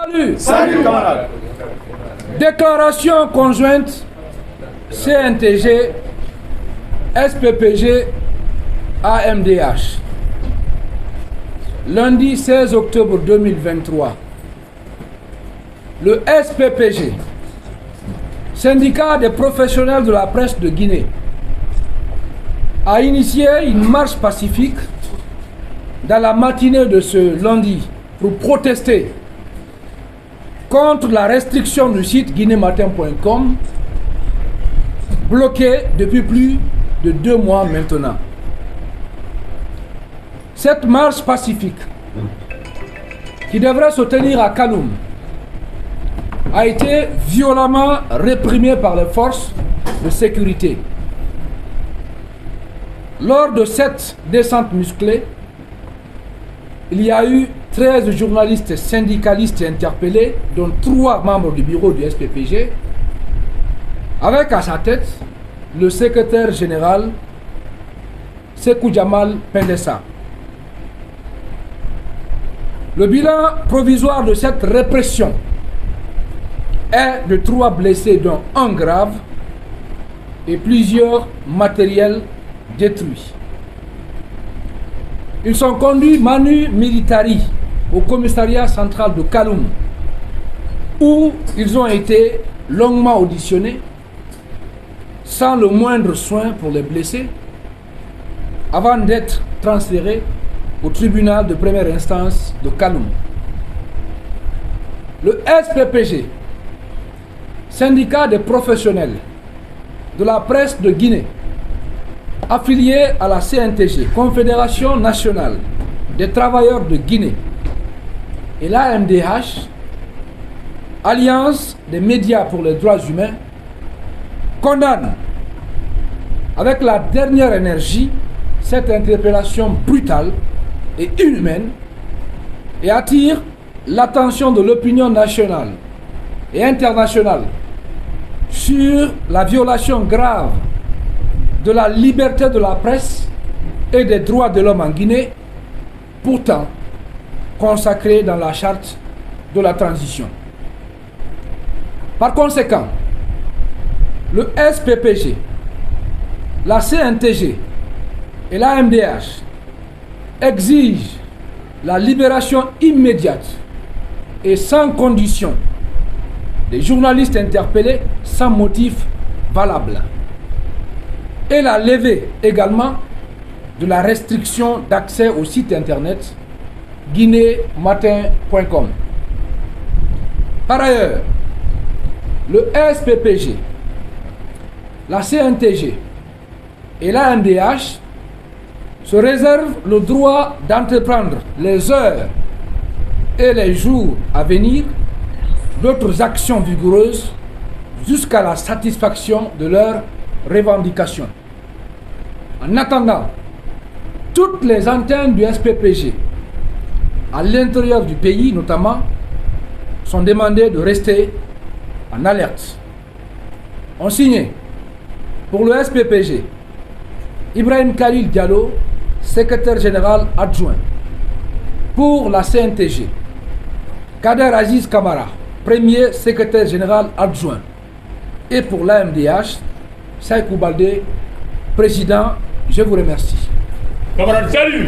Salut. Salut camarades. Déclaration conjointe CNTG, SPPG, AMDH. Lundi 16 octobre 2023, le SPPG, syndicat des professionnels de la presse de Guinée, a initié une marche pacifique dans la matinée de ce lundi pour protester contre la restriction du site guinématin.com, bloqué depuis plus de 2 mois maintenant. Cette marche pacifique, qui devrait se tenir à Kaloum, a été violemment réprimée par les forces de sécurité. Lors de cette descente musclée, il y a eu 13 journalistes syndicalistes interpellés, dont 3 membres du bureau du SPPG, avec à sa tête le secrétaire général Sékou Jamal Pendessa. Le bilan provisoire de cette répression est de 3 blessés, dont 1 grave, et plusieurs matériels détruits. Ils sont conduits manu militari au commissariat central de Kaloum, où ils ont été longuement auditionnés, sans le moindre soin pour les blessés, avant d'être transférés au tribunal de première instance de Kaloum. Le SPPG, syndicat des professionnels de la presse de Guinée, affilié à la CNTG, Confédération nationale des travailleurs de Guinée, et l'AMDH, Alliance des médias pour les droits humains, condamne avec la dernière énergie cette interpellation brutale et inhumaine et attire l'attention de l'opinion nationale et internationale sur la violation grave de la liberté de la presse et des droits de l'homme en Guinée, pourtant consacrés dans la charte de la transition. Par conséquent, le SPPG, la CNTG et l'AMDH exigent la libération immédiate et sans condition des journalistes interpellés sans motif valable, et la levée également de la restriction d'accès au site internet guinématin.com. Par ailleurs, le SPPG, la CNTG et l'AMDH se réservent le droit d'entreprendre les heures et les jours à venir d'autres actions vigoureuses jusqu'à la satisfaction de leurs revendications. En attendant, toutes les antennes du SPPG à l'intérieur du pays notamment sont demandées de rester en alerte. On signait pour le SPPG Ibrahim Khalil Diallo, secrétaire général adjoint. Pour la CNTG, Kader Aziz Kamara, premier secrétaire général adjoint. Et pour l'AMDH, Sékou Baldé, président. Je vous remercie. Camarades, salut.